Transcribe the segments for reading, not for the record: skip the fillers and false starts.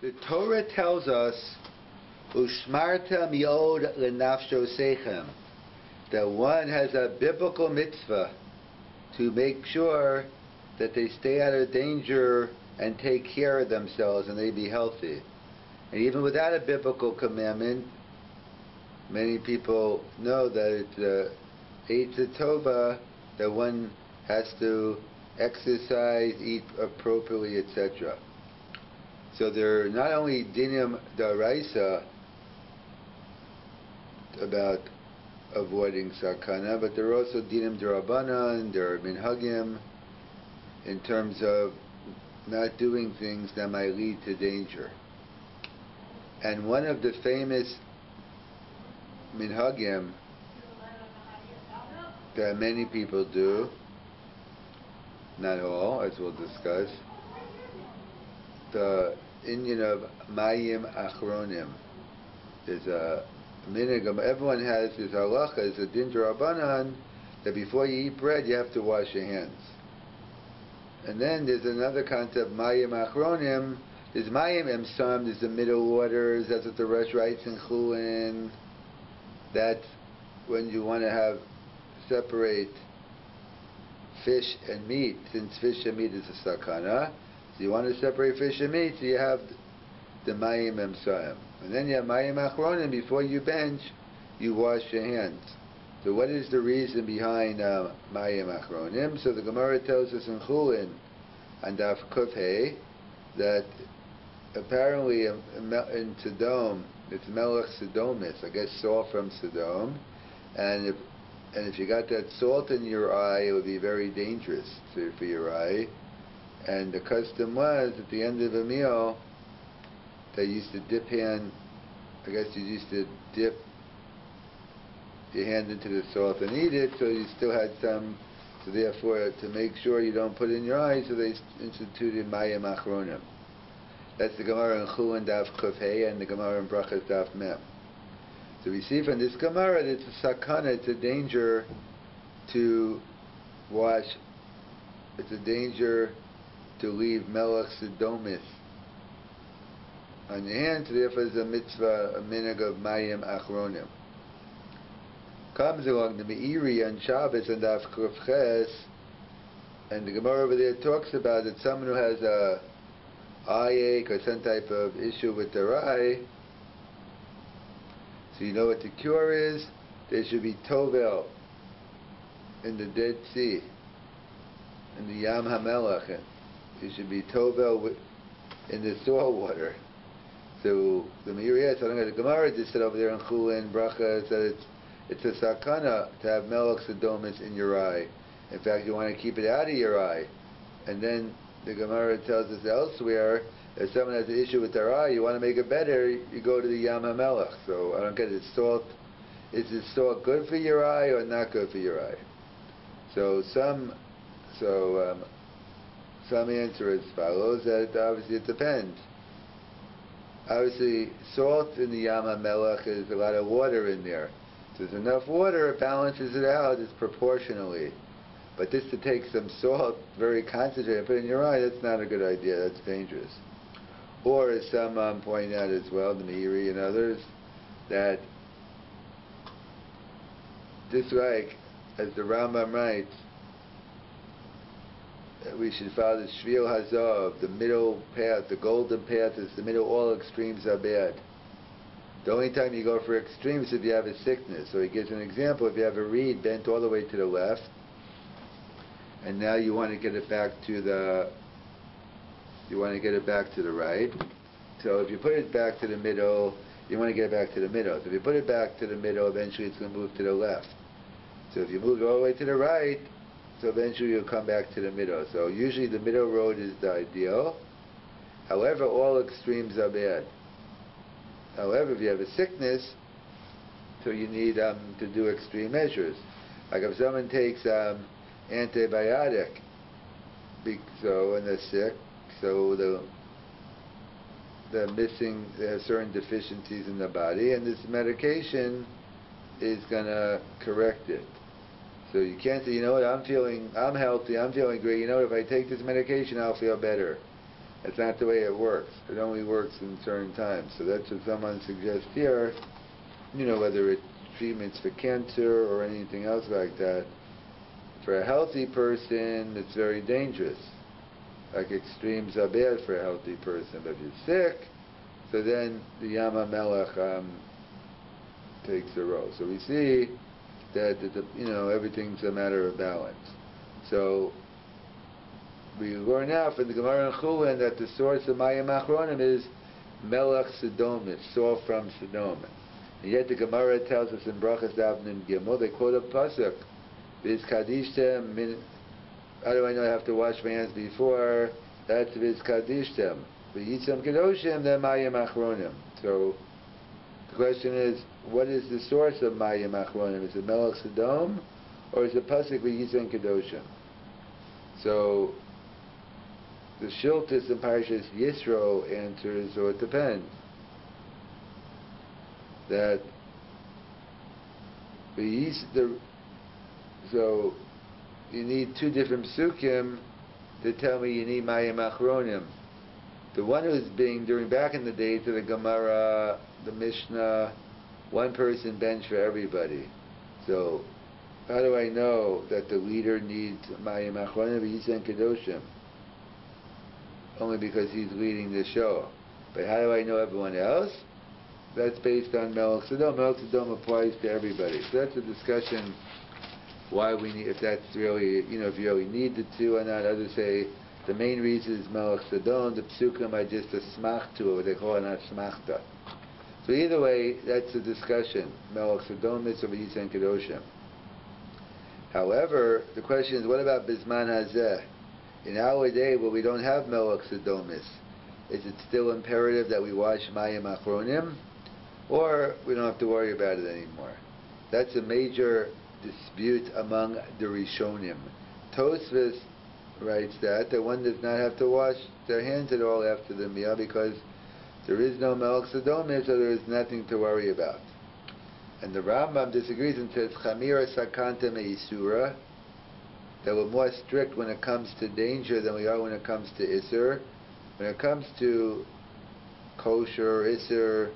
The Torah tells us, "Ushmarta miod lenafsho sechem," that one has a biblical mitzvah to make sure that they stay out of danger and take care of themselves and they be healthy. And even without a biblical commandment, many people know that it's Eitzah Tova, that one has to exercise, eat appropriately, etc. So there are not only dinim d'oraisa about avoiding Sacannah, but there are also dinim d'Rabbanan, there are minhagim, in terms of not doing things that might lead to danger. And one of the famous minhagim that many people do, not all, as we'll discuss, the Indian of mayim achronim. There's a minhag, everyone has this halacha, it's a din d'Rabbanan, that before you eat bread you have to wash your hands. And then there's another concept, mayim achronim. There's mayim emsam, there's the middle waters, that's what the Rosh writes in Chulin. That's when you want to have separate fish and meat, since fish and meat is a sakana. So you want to separate fish and meat, so you have the mayim emsam. And then you have mayim achronim, before you bench, you wash your hands. So what is the reason behind mayim achronim? So the Gemara tells us in Chulin, and Daf Kuf Hey, that apparently in Sodom, it's Melech Sodomis, I guess salt from Sodom, and if you got that salt in your eye, it would be very dangerous for your eye. And the custom was, at the end of a meal, they used to dip you used to dip your hand into the salt and eat it, so you still had some. So therefore, to make sure you don't put it in your eyes, so they instituted mayim achronim. That's the Gemara in Chulin Daf Kuf Hey and the Gemara in Brachas Daf Mem. So we see from this Gemara that it's a Sacannah, it's a danger to wash, it's a danger to leave Melech Sodomis on your hands, so therefore there's a mitzvah, a minhag of mayim achronim. Comes along the Meiri on Shabbos and Daf Kuf Ches, and the Gemara over there talks about that someone who has a eye ache or some type of issue with their eye, so you know what the cure is. There should be tovel in the Dead Sea, in the Yam HaMelech. It should be tovel in the salt water. So the Meiri, the Gemara just said over there in Chulin Bracha, said it's a Sacannah to have Melech Sodomis in your eye. In fact, you want to keep it out of your eye. And then the Gemara tells us elsewhere, if someone has an issue with their eye, you want to make it better, you go to the Yam HaMelech. So I don't get it. Salt, is the salt good for your eye or not good for your eye? So some answer as follows, that obviously it depends. Obviously, salt in the Yam HaMelech is a lot of water in there. So there's enough water, it balances it out, it's proportionally. But just to take some salt, very concentrated, and put it in your eye, that's not a good idea, that's dangerous. Or, as some point out as well, the Meiri and others, that just like, as the Rambam writes, we should follow the Shvil Hazov, the middle path, the golden path is the middle, all extremes are bad. The only time you go for extremes is if you have a sickness. So he gives an example, if you have a reed bent all the way to the left, and now you want to get it back to the right. So if you put it back to the middle, you want to get it back to the middle. So if you put it back to the middle, eventually it's going to move to the left. So if you move it all the way to the right, so eventually you'll come back to the middle. So usually the middle road is the ideal. However, all extremes are bad. However, if you have a sickness, so you need to do extreme measures. Like if someone takes antibiotic, so and they're sick, so they're missing, they have certain deficiencies in the body, and this medication is going to correct it. So you can't say, you know what, I'm healthy, I'm feeling great, you know what, if I take this medication, I'll feel better. That's not the way it works. It only works in certain times. So that's what someone suggests here, whether it's treatments for cancer or anything else like that. For a healthy person, it's very dangerous. Like extremes are bad for a healthy person. But if you're sick, so then the Yam HaMelech takes the role. So we see that everything's a matter of balance. So we learn now from the Gemara in Chulin that the source of Mayim Achronim is Melech Sodom, it's Saul from Sodom. And yet the Gemara tells us in Brachas Davin and Gimel, they quote a pasuk, Viz Kadishtem min. How do I know I have to wash my hands before? That's Viz Kadishtem. V'yitzam Kedoshim, then Mayim Achronim. So the question is, what is the source of Mayim Achronim? Is it Melech Sodom, or is it pasuk V'yitzam Kedoshim? So the Shiltis in Parashas Yisro answers, or it depends. That so you need two different psukim to tell me you need Mayim Achronim. The one who's being, during back in the days of the Gemara, the Mishnah, one person bench for everybody. So how do I know that the leader needs Mayim Achronim v'Yisen Kedoshim? Only because he's leading the show. But how do I know everyone else? That's based on Melech Sodom. Melech Sodom applies to everybody. So that's a discussion why we need, if that's really, if you really need the two or not. Others say the main reason is Melech Sodom. The psukim are just a smachtu, what they call an asmachta. So either way, that's a discussion. Melech Sodom is over Yisen Kedoshim. However, the question is, what about Bisman Isaiah? In our day, where we don't have Melech Sodomis, is it still imperative that we wash Mayim Achronim? Or we don't have to worry about it anymore? That's a major dispute among the Rishonim. Tosfos writes that one does not have to wash their hands at all after the meal because there is no Melech Sodomis, so there is nothing to worry about. And the Rambam disagrees and says, Chamira Sacannah me'isura, that we're more strict when it comes to danger than we are when it comes to Isser. When it comes to kosher, Isser,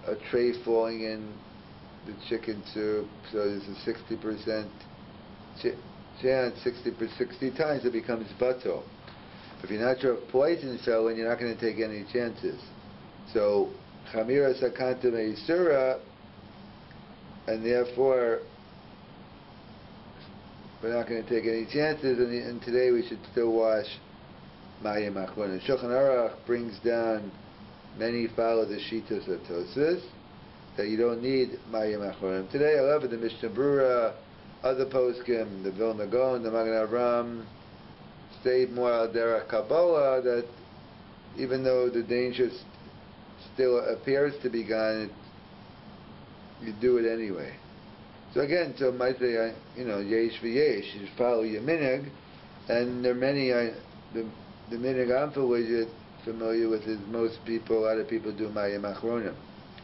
a tray falling in the chicken soup, so there's a 60% chance, 60 times it becomes bato. If you're not sure if poison fell in, you're not going to take any chances. So, Chamira Sacannah me'isura, and therefore we're not going to take any chances, and today we should still wash Mayim Achronim. Shulchan Aruch brings down, many follow the cheetahs of Tosfos, that you don't need Mayim Achronim. Today, however, the Mishnah Brura, other poskim, the Vilna Gaon, the Magen Avram, stay more al derech Kabbalah, that even though the danger still appears to be gone, you do it anyway. So again, so might say, yesh v'yesh, you follow your minhag, and there are many, the minhag I'm familiar with is most people, a lot of people do Mayim Achronim,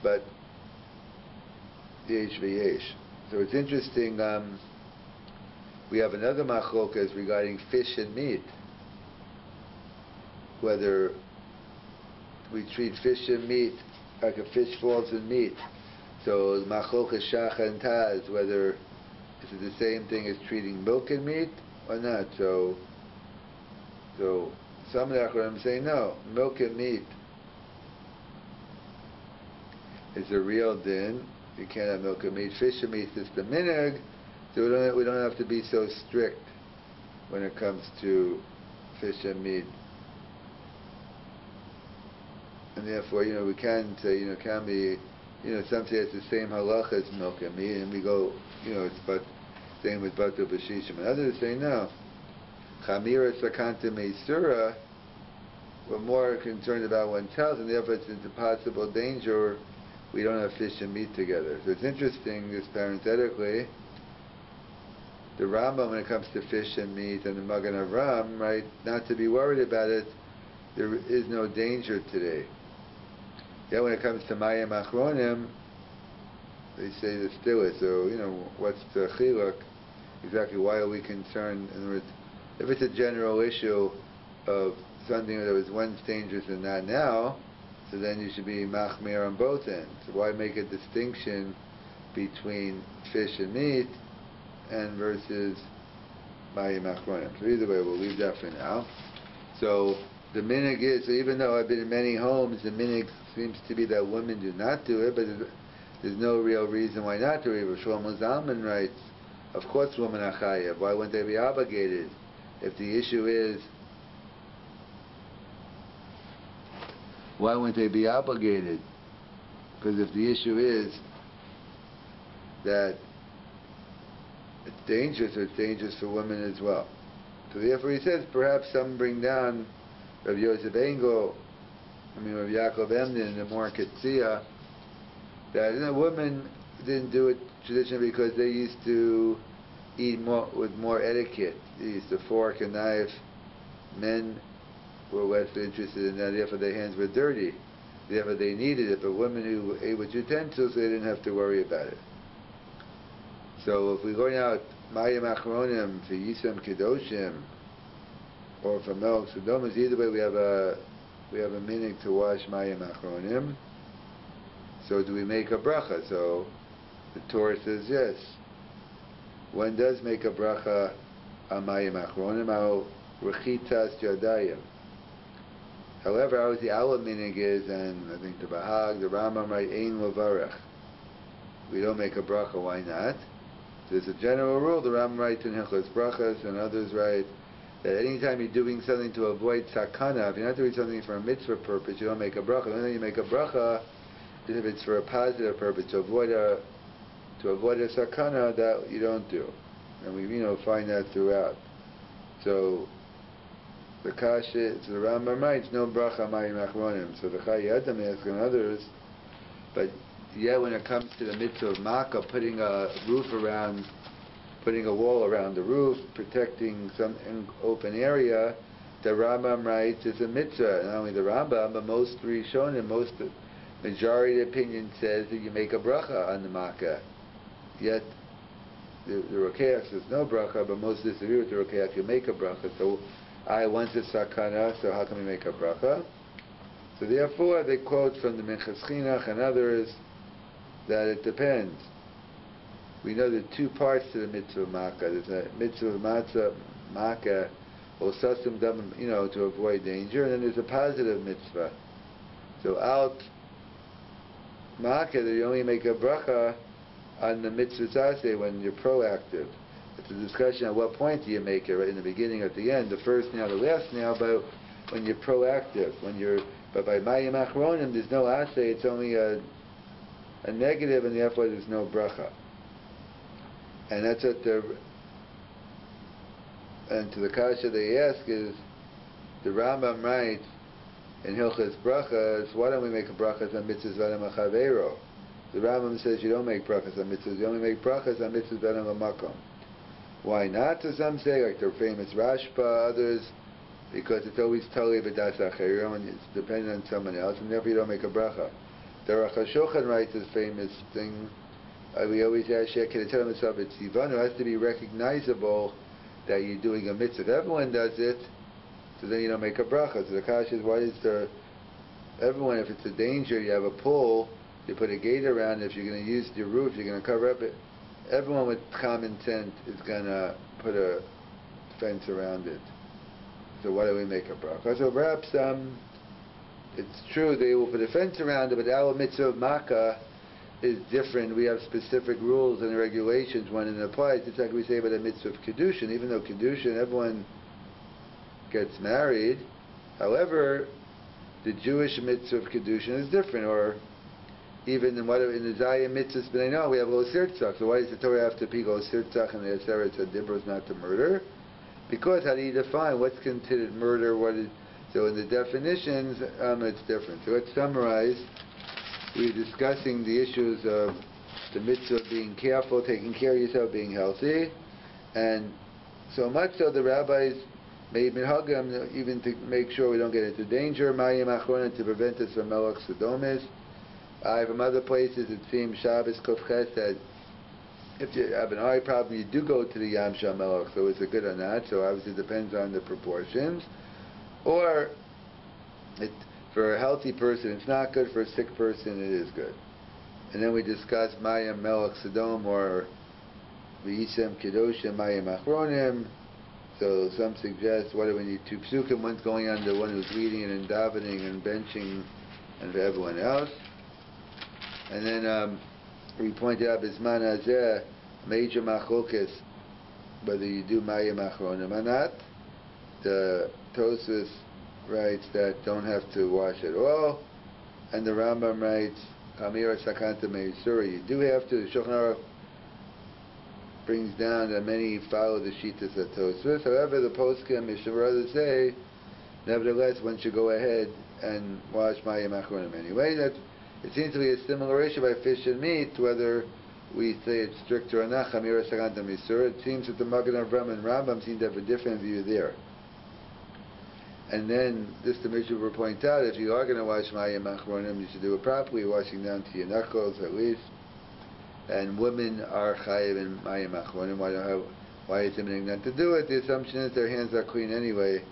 but yesh v'yesh. So it's interesting, we have another machlokas regarding fish and meat, whether we treat fish and meat like a fish falls in meat. So machlokas shach and taz, whether is it the same thing as treating milk and meat or not? So some of the Achronim say no, milk and meat is a real din. You can't have milk and meat. Fish and meat is the minhag, so we don't have to be so strict when it comes to fish and meat. And therefore, we can say, can be, some say it's the same halacha as milk and meat, and we go, it's but same with bato b'shishim. And others say no. Chamira Sacannah me'isura, we're more concerned about one's health, and therefore it's a possible danger. We don't have fish and meat together. So it's interesting, this parenthetically, the Rambam, when it comes to fish and meat, and the Magen Avram, right, not to be worried about it, there is no danger today. Yeah, when it comes to Mayim Achronim, they say there still is. So, what's the chiluk? Exactly why are we concerned? In other words, if it's a general issue of something that was once dangerous and not now, so then you should be machmir on both ends. So why make a distinction between fish and meat and versus mayim achronim? So either way, we'll leave that for now. So the minhag is, so even though I've been in many homes, the minhag seems to be that women do not do it, but there's no real reason why not to. Rabbi Shlomo Zalman writes, of course women are chayav. Why wouldn't they be obligated? If the issue is, why wouldn't they be obligated? Because if the issue is that it's dangerous, or it's dangerous for women as well. So therefore he says, perhaps some bring down Rabbi Yosef Engel, Rabbi Yaakov Emden, the more Ketzia, that women didn't do it traditionally because they used to eat more with more etiquette. They used to fork and knife. Men were less interested in that, therefore their hands were dirty. Therefore they needed it, but women who ate with utensils, they didn't have to worry about it. So if we're going out Mayim Achronim for Yisam Kedoshim or for Melch Sodomas, either way we have a minhag to wash Mayim Achronim. So do we make a bracha? So the Torah says yes. One does make a bracha on Mayim Achronim, al Rechitas Yadayim. However, how the our minhag is, and I think the Bahag, the Rambam write, Ein Levarech. We don't make a bracha, why not? There's a general rule, the Rambam writes in Hilchos Brachas, and others write, that anytime you're doing something to avoid Sacannah, if you're not doing something for a mitzvah purpose, you don't make a bracha. The only time you make a bracha is if it's for a positive purpose, to avoid a Sacannah, that you don't do. And we find that throughout. So the Kasha, so the Rambam writes, no bracha mayim achronim. So the Chai Adam asks and others, but yet when it comes to the mitzvah of makkah, putting a wall around the roof, protecting some open area, the Rambam writes it's a mitzvah. Not only the Rambam, but most Rishonim, majority of the opinion says that you make a bracha on the makkah. Yet the Rokeach says no bracha, but most disagree with the Rokeach, you make a bracha. So once it's Sacannah, so how can we make a bracha? So therefore they quote from the Minchas Chinuch and others that it depends. We know there are two parts to the mitzvah of makkah. There's a mitzvah of makkah, or sasim dam, to avoid danger, and then there's a positive mitzvah. So out makkah, you only make a bracha on the mitzvah zaseh when you're proactive. It's a discussion at what point do you make it, right in the beginning or at the end, the first now, the last now, but when you're proactive, but by mayim achronim, there's no aseh, it's only a negative, and therefore there's no bracha. And that's what and to the kasha they ask is, the Rambam writes in Hilchos Brachas, why don't we make a brachas on mitzvahs v'adam ha'chaveiro? The Rambam says you don't make brachas on mitzvahs, you only make brachas on mitzvahs v'adam ha'makom. Why not? So some say, like the famous Rashba, others, because it's always totally v'das acherim, and it's dependent on someone else, and therefore you don't make a bracha. The Aruch HaShulchan writes this famous thing, we always ask, can I tell myself it's Sivan? It has to be recognizable that you're doing a mitzvah. If everyone does it, so then you don't make a bracha. So the kasha is, why is there, everyone, if it's a danger, you have a pool, you put a gate around it, if you're going to use your roof, you're going to cover up it, everyone with common sense is going to put a fence around it. So why do we make a bracha? So perhaps it's true they will put a fence around it, but our mitzvah of makkah is different. We have specific rules and regulations when it applies. It's like we say about the mitzvah of kedushin. Even though kedushin, everyone gets married, however, the Jewish mitzvah of kedushin is different. Or even in the Zayim mitzvahs, but I know we have lo sirtzach. So why does the Torah have to be lo sirtzach and the Aseret Adibros not to murder? Because how do you define what's considered murder? So in the definitions, it's different. So let's summarize. We're discussing the issues of the mitzvah of being careful, taking care of yourself, being healthy, and so much so the rabbis made minhagim even to make sure we don't get into danger, mayim achronim, to prevent us from melach sodomis. From other places it seems Shabbos Kovches that if you have an eye problem, you do go to the Yam Shel Melech, so is it good or not? So obviously it depends on the proportions. Or, for a healthy person, it's not good. For a sick person, it is good. And then we discuss Mayim Melech Sodom, or V'yisem Kedoshim Mayim Achronim. So some suggest, what do we need? 2 psukim, one's going on the one who's reading it and davening and benching, and for everyone else. And then we pointed out Bisman Isaiah, major machlokas, whether you do Mayim Achronim or not. The Tosfos writes that don't have to wash at all, and the Rambam writes Amir Sakanta Meisura, you do have to. The Shulchan Aruch brings down that many follow the cheetahs of Tosfos. However, the poskim Mishnah say, nevertheless, one should go ahead and wash Mayim Achronim anyway. That it seems to be a similar issue by fish and meat, whether we say it's stricter or not. Amir Sakanta Meisura. It seems that the Magen Avraham and Rambam seem to have a different view there. And then, this the Mishnah will point out, if you are going to wash Mayim Achronim, you should do it properly, washing down to your knuckles at least. And women are chayiv in Mayim Achronim. Why is it not to do it? The assumption is their hands are clean anyway,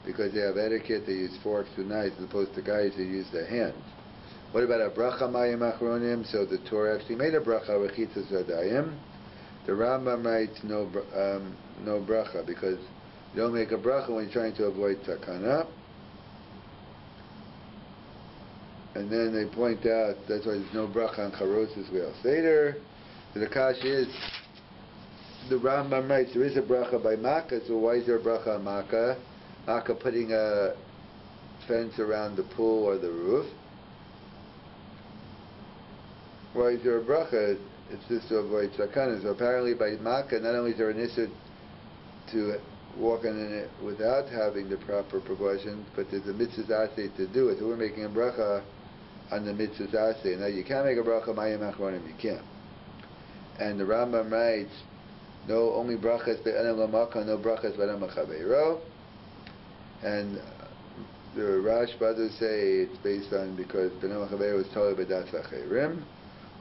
because they have etiquette, they use forks and knives, as opposed to guys who use their hands. What about a bracha Mayim Achronim? So the Torah actually made a bracha, Rechitzas Radayim. The Rambam writes no bracha, because you don't make a bracha when you're trying to avoid Sacannah. And then they point out that's why there's no bracha on Charoses Leil Seder. The Kash is, the Rambam writes there is a bracha by Makkah, so why is there a bracha on Makkah? Makkah putting a fence around the pool or the roof. Why is there a bracha? It's just to avoid Sacannah. So apparently by Makkah, not only is there an issue to walking in it without having the proper precautions, but there's a mitzvah aseh to do it. So we're making a bracha on the mitzvah aseh. Now you can't make a bracha Mayim Achronim, you can't. And the Rambam writes, no, only brachas be'anam l'makah, no brachas be'anam l'chaveiro. And the Rash brothers say it's based on because be'anam l'chaveiro is totally b'das l'cheirim.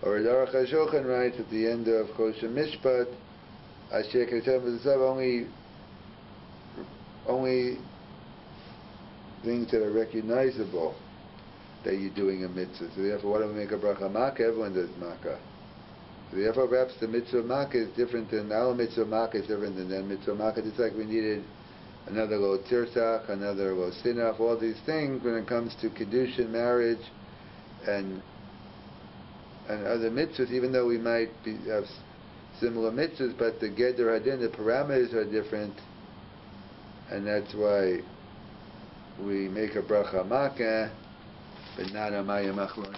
Or the Aruch HaShulchan writes at the end of Kosher Mishpat, Asher Kesem V'Zav, only things that are recognizable that you're doing a mitzvah. So therefore, why don't we make a bracha makkah? Everyone does makkah. So therefore, perhaps the mitzvah makkah is different than our mitzvah makkah is different than that mitzvah makkah. Just like we needed another lo tirsach, another lo sinach, all these things when it comes to kedushin, marriage, and other mitzvahs. Even though we might have similar mitzvahs, but the geder hadin, the parameters are different. And that's why we make a bracha makkah, but not a Mayim Achronim.